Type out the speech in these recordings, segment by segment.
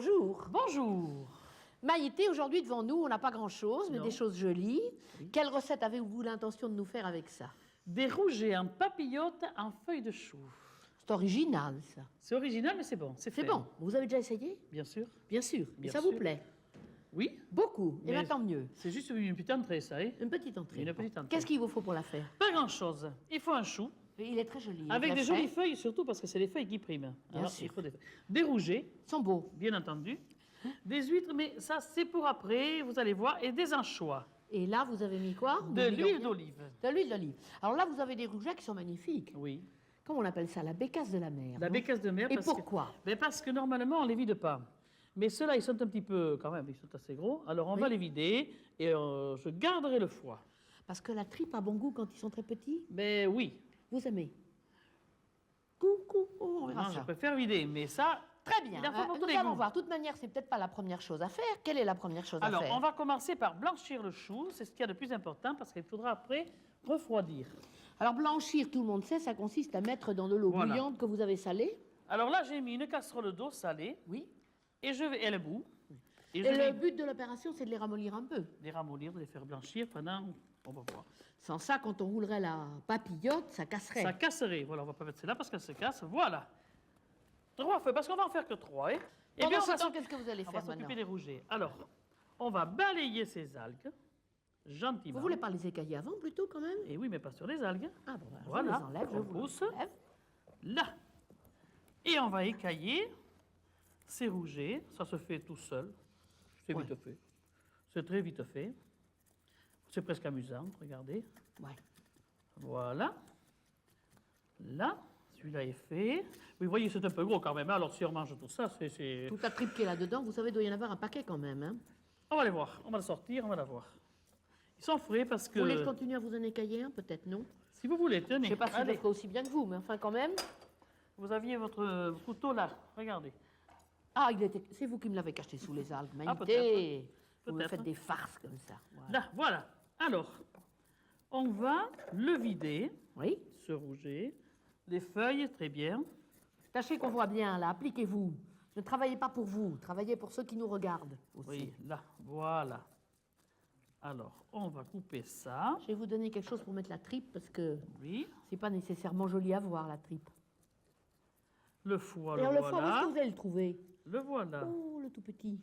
bonjour. Bonjour. Maïté, aujourd'hui devant nous, on n'a pas grand-chose, mais Non. des choses jolies. Oui. Quelle recette avez-vous l'intention de nous faire avec ça? Des rougets en papillotes en feuilles de chou. C'est original, ça. C'est original, mais c'est bon. C'est C'est fait. bon. Vous avez déjà essayé? Bien sûr. Bien sûr. Et Bien ça sûr. vous plaît? Oui. Beaucoup. Et Mais bien, tant mieux. C'est juste une petite entrée, ça. Hein. Une petite entrée. Une petite entrée. Qu'est-ce qu'il vous faut pour la faire? Pas grand-chose. Il faut un chou. Il est très joli. Avec Très des frais. jolies feuilles, surtout parce que c'est les feuilles qui priment. Bien Alors, sûr. il faut des rougets, Ils sont beaux. bien entendu. Des huîtres, mais ça, c'est pour après, vous allez voir. Et des anchois. Et là, vous avez mis quoi? De N'oublions l'huile rien. d'olive. De l'huile d'olive. Alors là, vous avez des rougets qui sont magnifiques. Oui. Comment on appelle ça? La bécasse de la mer. La non? bécasse de mer. Et parce pourquoi? parce que normalement, on les vide pas. Mais ceux-là, ils sont un petit peu, quand même, ils sont assez gros. Alors, on Oui. va les vider et je garderai le foie. Parce que la tripe a bon goût quand ils sont très petits. Mais oui, Vous aimez? Coucou, on verra non, je ça. préfère vider. Mais ça, Très bien. il en faut pour tous Nous les allons goûts. voir. De toute manière, c'est peut-être pas la première chose à faire. Quelle est la première chose Alors, à faire? on va commencer par blanchir le chou. C'est ce qu'il y a de plus important parce qu'il faudra après refroidir. Alors, blanchir, tout le monde sait, ça consiste à mettre dans de l'eau Voilà. bouillante que vous avez salée. Alors là, j'ai mis une casserole d'eau salée Oui. et je vais, et le bout. Et je Et vais le but de l'opération, c'est de les ramollir un peu. les ramollir, de les faire blanchir pendant, on va voir. Sans ça, quand on roulerait la papillote, ça casserait. Ça casserait. Voilà, on va pas mettre celle-là parce qu'elle se casse. Voilà. 3 feuilles, parce qu'on va en faire que 3. Hein. Et Pendant on ce va temps, s'occuper- qu'est-ce que vous allez on faire va maintenant? s'occuper des rougets. Alors, on va balayer ces algues, gentiment. Vous voulez pas les écailler avant, plutôt, quand même? Et oui, mais pas sur les algues. Ah bon, alors Voilà. je les enlève, je On vous pousse. les enlève. Là. Et on va écailler ces rougets. Ça se fait tout seul. C'est Ouais. vite fait. C'est très vite fait. C'est presque amusant, regardez. Ouais. Voilà. Là, celui-là est fait. Oui, vous voyez, c'est un peu gros quand même. Alors, si on mange tout ça, c'est... Toute la tripe qui est là-dedans, vous savez, il doit y en avoir un paquet quand même. Hein. On va les voir. On va le sortir, on va la voir. Ils sont frais parce que... Vous voulez que je continue à vous en écailler un, peut-être, non? Si vous voulez, Je tenez. ne sais pas si je le Allez. ferai aussi bien que vous, mais enfin, quand même. Vous aviez votre couteau là. Regardez. Ah, c'est vous qui me l'avez caché sous les algues, Maïté. peut-être. Vous me Peut-être. faites des farces comme ça. Voilà. Là, voilà. Alors, on va le vider, Oui. ce rouget. Les feuilles, très bien. Tâchez qu'on voit bien, là. Appliquez-vous. Ne travaillez pas pour vous. Travaillez pour ceux qui nous regardent aussi. Oui, là, voilà. Alors, on va couper ça. Je vais vous donner quelque chose pour mettre la tripe, parce que Oui. c'est pas nécessairement joli à voir, la tripe. Le foie, Et le alors, le foie, où est-ce voilà. que vous allez le trouver? Le voilà. Oh, le tout petit.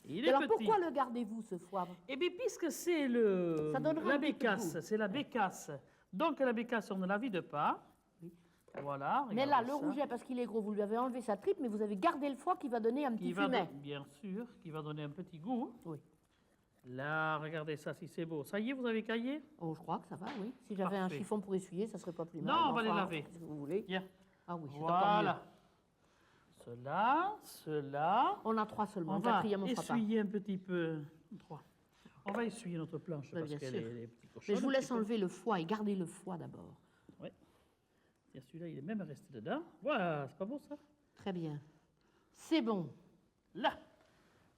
Il Et est alors, petit. pourquoi le gardez-vous, ce foie? Eh bien, puisque c'est Ça donnera la un petit peu de bécasse, goût. c'est la bécasse. Donc, la bécasse, on ne la vide pas. Oui. Voilà. Mais là, regardez le ça. rouget, parce qu'il est gros, vous lui avez enlevé sa tripe, mais vous avez gardé le foie qui va donner un petit Qui va fumet. bien sûr, qui va donner un petit goût. Oui. Là, regardez ça, si c'est beau. Ça y est, vous avez caillé? Oh, je crois que ça va, oui. Si j'avais un Parfait. chiffon pour essuyer, ça serait pas plus mal. Non, on mais va les enfin, laver. Si vous voulez. Bien. Ah oui, c'est encore mieux. Voilà. Cela, cela. On a 3 seulement. On Le va quatrième, on fera pas. essuyer un petit peu. 3. On va essuyer notre planche Bah, parce bien qu'elle sûr. est petite Mais cochonne. je vous un laisse petit peu. enlever le foie et garder le foie d'abord. Ouais. Tiens, celui-là, il est même resté dedans. Voilà, c'est pas beau ça? Très bien. C'est bon. Là.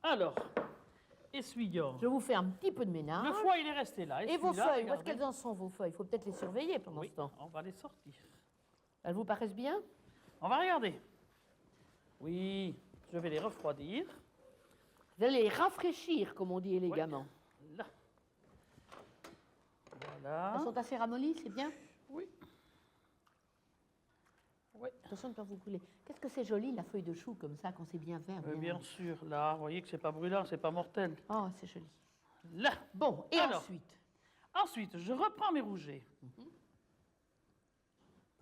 Alors, essuyons. Je vous fais un petit peu de ménage. Le foie, il est resté là. Et vos celui-là, feuilles, où est-ce regardez. qu'elles en sont, vos feuilles? Il faut peut-être les surveiller pendant Oui, ce temps. on va les sortir. Elles vous paraissent bien? On va regarder. Oui, je vais les refroidir. Vous allez les rafraîchir, comme on dit élégamment. Là. Voilà. Elles sont assez ramollies, c'est bien? Oui. Oui. Attention de ne pas vous brûler. Qu'est-ce que c'est joli, la feuille de chou, comme ça, quand c'est bien vert. Bien sûr, là, vous voyez que c'est pas brûlant, c'est pas mortel. Oh, c'est joli. Là. Bon, et Alors. ensuite? Ensuite, je reprends mes rougets.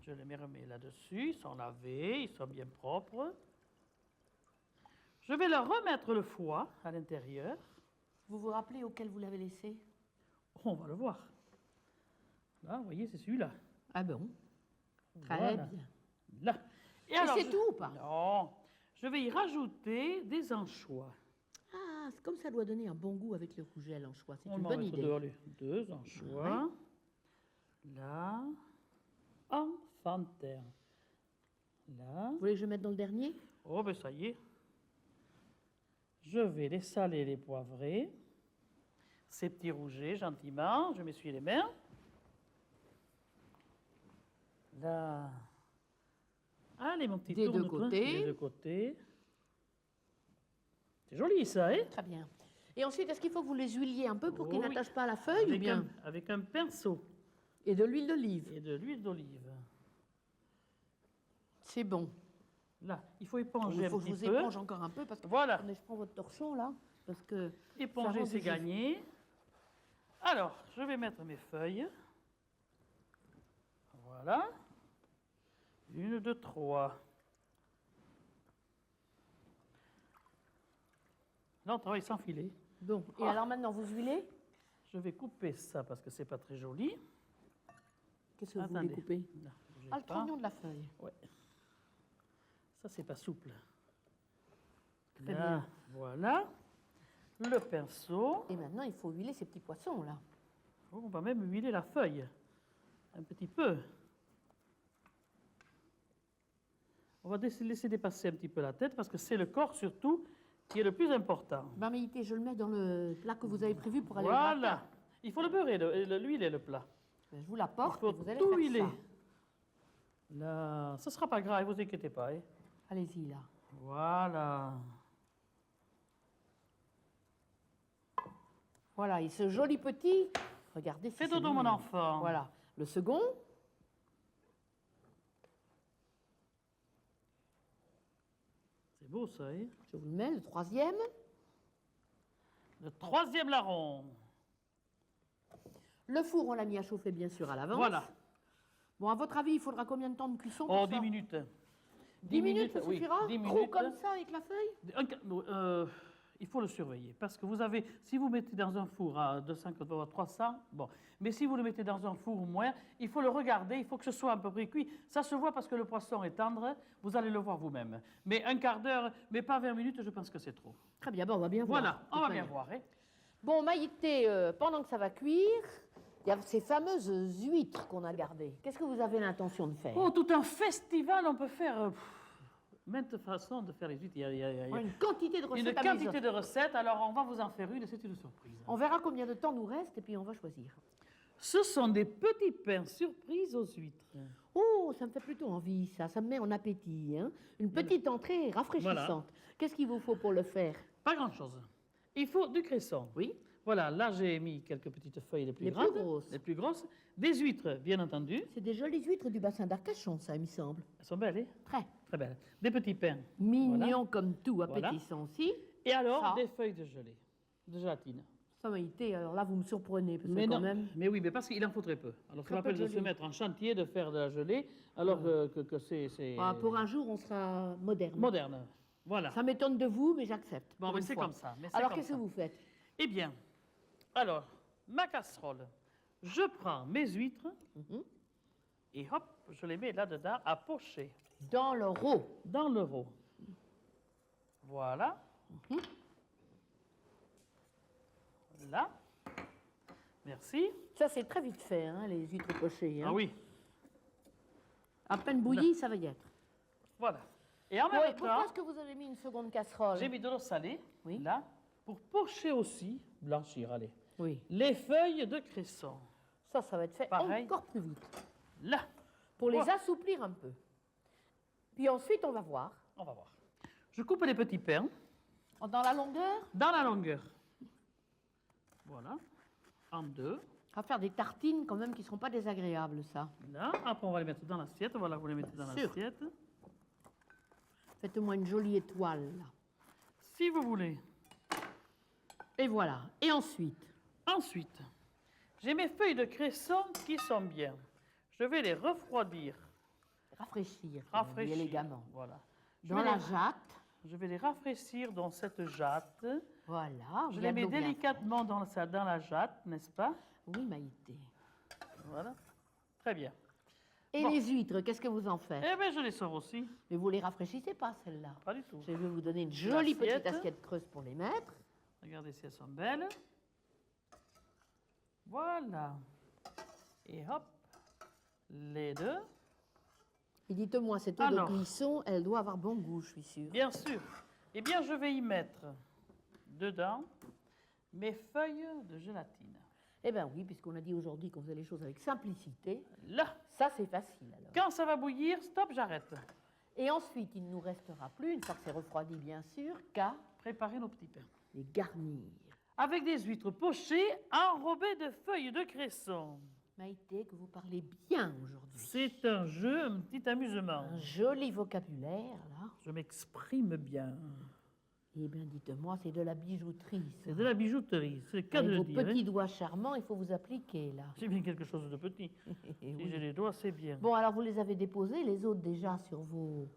Je les remets là-dessus, ils sont lavés, ils sont bien propres. Je vais leur remettre le foie à l'intérieur. Vous vous rappelez auquel vous l'avez laissé? On va le voir. Là, vous voyez, c'est celui-là. Ah bon? Très Voilà. bien. Là. Et c'est tout ou pas? Non. Je vais y rajouter des anchois. Ah, c'est comme ça doit donner un bon goût avec le rouget, l'anchois. C'est On une va bonne mettre idée. dehors les 2 anchois. Là. Enfantin. Là. Vous voulez que je mette dans le dernier? Oh, ben ça y est. Je vais les saler, les poivrer. Ces petits rougets, gentiment. Je m'essuie les mains. Là. Allez, mon petit Des deux tourne-toi. côtés. Des deux côtés. C'est joli, ça, hein? Très bien. Et ensuite, est-ce qu'il faut que vous les huiliez un peu pour qu'ils Oui. n'attachent pas à la feuille ou bien? Avec un pinceau Et de l'huile d'olive. et de l'huile d'olive. C'est bon. Là, il faut éponger Il faut un que petit je vous peu. éponge encore un peu parce que Voilà. attendez, je prends votre torchon là parce que ça Éponger, rend c'est du jus. gagné. Alors, je vais mettre mes feuilles. Voilà. 1, 2, 3. Là, on travaille sans filet. Bon. Et Ah. alors maintenant, vous huilez? Je vais couper ça parce que c'est pas très joli. Qu'est-ce que vous Attendez. voulez couper? Non, bougez Ah, le pas. trognon de la feuille. Ouais. Ça, c'est pas souple. Très Là, bien. voilà. Le pinceau. Et maintenant, il faut huiler ces petits poissons là. Oh, on va même huiler la feuille. Un petit peu. On va laisser dépasser un petit peu la tête parce que c'est le corps surtout qui est le plus important. Ben, Maïté, je le mets dans le plat que vous avez prévu pour aller au gratin. Voilà. Il faut le beurrer, l'huiler le plat. Ben, je vous l'apporte Il et faut vous allez tout faire huiler. ça. Là, ce ne sera pas grave, ne vous inquiétez pas. Hein. Allez-y là. Voilà. Voilà, et ce joli petit, regardez. si Fais c'est dodo, mon mignon. enfant. Voilà. Le second. C'est beau, ça. Hein. Je vous le mets. Le troisième. Le troisième larron. Le four, on l'a mis à chauffer bien sûr à l'avance. Voilà. Bon, à votre avis, il faudra combien de temps de cuisson pour Oh, ça? 10 minutes. 10 minutes, ça oui, suffira? 10 Trop minutes. comme ça avec la feuille? Il faut le surveiller parce que vous avez, si vous mettez dans un four à 250 à 300, bon, mais si vous le mettez dans un four ou moins, il faut le regarder, il faut que ce soit à peu près cuit. Ça se voit parce que le poisson est tendre, vous allez le voir vous-même. Mais un quart d'heure, mais pas 20 minutes, je pense que c'est trop. Très bien, bon, on va bien voir. Voilà, on va Très bien voir. Hein. Bon, Maïté, pendant que ça va cuire, il y a ces fameuses huîtres qu'on a gardées. Qu'est-ce que vous avez l'intention de faire? Oh, tout un festival, on peut faire maintes façons de faire les huîtres. Il y a Une quantité de recettes une à quantité mise. de recettes, alors on va vous en faire une et c'est une surprise. On verra combien de temps nous reste et puis on va choisir. Ce sont des petits pains surprises aux huîtres. Oh, ça me fait plutôt envie, ça. Ça me met en appétit. Hein. Une petite entrée rafraîchissante. Voilà. Qu'est-ce qu'il vous faut pour le faire? Pas grand-chose. Il faut du cresson. Oui. Voilà, là j'ai mis quelques petites feuilles les plus Les plus grandes, grosses. les plus grosses. Des huîtres, bien entendu. C'est des jolies huîtres du bassin d'Arcachon, ça, il me semble. Elles sont belles, hein? Très Très belles. Des petits pains. mignon comme tout, Voilà. appétissant aussi. Et alors, Ça. des feuilles de gelée, de gélatine. Ça m'a été, alors là, vous me surprenez, parce que Mais quand non, même... mais oui, mais parce qu'il en faut très peu. Alors, ça Très peu m'appelle de de se gelée. mettre en chantier, de faire de la gelée, alors que c'est Ah, pour un jour, on sera moderne. moderne. Voilà. Ça m'étonne de vous, mais j'accepte. Bon, pour mais une c'est fois. comme ça. mais c'est Alors, comme qu'est-ce que ça. vous faites? Eh bien, alors, ma casserole, je prends mes huîtres Mhm. et hop, je les mets là-dedans à pocher Dans le rot. dans le rot. Voilà. Mhm. Là. Merci. Ça, c'est très vite fait, hein, les huîtres pochées. Hein. Ah oui, À peine bouilli, ça va y être. voilà. Et en Oui, même pourquoi temps, est-ce que vous avez mis une seconde casserole? j'ai mis de l'eau salée, Oui. là, pour pocher aussi, blanchir, allez, Oui. les feuilles de cresson. Ça va être fait Pareil. encore plus vite. Là, Pour les Voilà. assouplir un peu. Puis ensuite, on va voir. on va voir. Je coupe les petits pains Dans la longueur, dans la longueur. Voilà, en deux. on va faire des tartines quand même qui ne seront pas désagréables, ça. Là, après on va les mettre dans l'assiette. Voilà, vous les mettez dans Sûr. l'assiette. Faites-moi une jolie étoile, là. Si vous voulez. Et voilà. Et ensuite, Ensuite, j'ai mes feuilles de cresson qui sont bien. Je vais les refroidir, rafraîchir, comme on dit rafraîchir. élégamment. Voilà. Dans la jatte, Je vais les rafraîchir dans cette jatte. voilà. Je vous les avez mets de l'eau bien délicatement dans la jatte, n'est-ce pas? fraîche. Oui, Maïté. Voilà. Très bien. Et Bon. les huîtres, qu'est-ce que vous en faites? Eh bien, je les sors aussi. Mais vous les rafraîchissez pas, celles-là. Pas du tout. Je vais vous donner une jolie petite L'assiette. assiette creuse pour les mettre. Regardez si elles sont belles. Voilà. Et hop, les deux. Et dites-moi, cette eau de Alors. cuisson, elle doit avoir bon goût, je suis sûre. Bien sûr. Eh bien, je vais y mettre dedans mes feuilles de gélatine. Eh bien oui, puisqu'on a dit aujourd'hui qu'on faisait les choses avec simplicité, Là. ça c'est facile alors. Quand ça va bouillir, stop, j'arrête. Et ensuite, il ne nous restera plus, une fois que c'est refroidi bien sûr, qu'à Préparer nos petits pains. les garnir. Avec des huîtres pochées enrobées de feuilles de cresson. Maïté, que vous parlez bien aujourd'hui. C'est un jeu, un petit amusement. Un joli vocabulaire, là. Je m'exprime bien. Eh bien, dites-moi, c'est de la bijouterie, ça. C'est de la bijouterie, c'est le cas de Avec le vos dire. petits hein. doigts charmants, il faut vous appliquer, là. C'est bien quelque chose de petit. Eh Si oui. j'ai les doigts, c'est bien. Bon, alors vous les avez déposés, les autres déjà, sur vos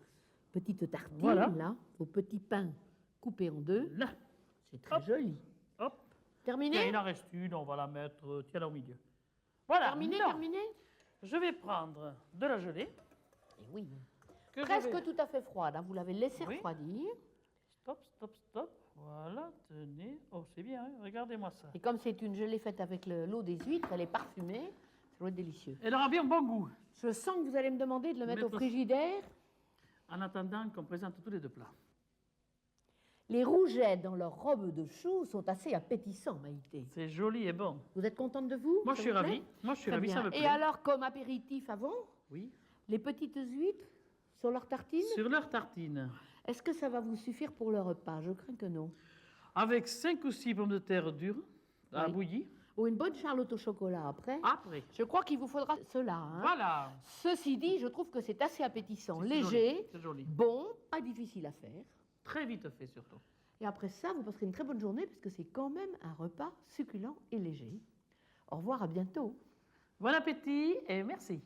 petites tartines, Voilà. là. Vos petits pains coupés en deux. Là, C'est très Hop. joli. hop. Terminé Tiens, il en reste une, on va la mettre, tiens là au milieu. Voilà. Terminé, non. terminé Je vais prendre de la gelée. Eh oui. Que je Presque vais- tout à fait froide, hein. Vous l'avez laissé Oui. refroidir. Stop, stop, stop. Voilà, tenez. Oh, c'est bien, hein, regardez-moi ça. Et comme c'est une gelée faite avec l'eau des huîtres, elle est parfumée. Ça doit être délicieux. Elle aura bien bon goût. Je sens que vous allez me demander de le mettre au Mettre- frigidaire. En attendant qu'on présente tous les deux plats. Les rougets dans leur robe de chou sont assez appétissants, Maïté. C'est joli et bon. Vous êtes contente de vous? Moi, je Ça suis vous plaît ravi. Moi, je suis Très ravi, ça bien. me plaît. Et alors, comme apéritif avant, Oui. les petites huîtres sur leur tartine, Sur leur tartine. est-ce que ça va vous suffire pour le repas? Je crains que non. Avec 5 ou 6 pommes de terre dures, à Oui. bouillir. Ou une bonne charlotte au chocolat après. Après. Je crois qu'il vous faudra cela. Hein. Voilà. Ceci dit, je trouve que c'est assez appétissant, C'est léger, joli, c'est joli. bon, pas difficile à faire. Très vite fait surtout. Et après ça, vous passerez une très bonne journée puisque c'est quand même un repas succulent et léger. Au revoir, à bientôt. Bon appétit et merci.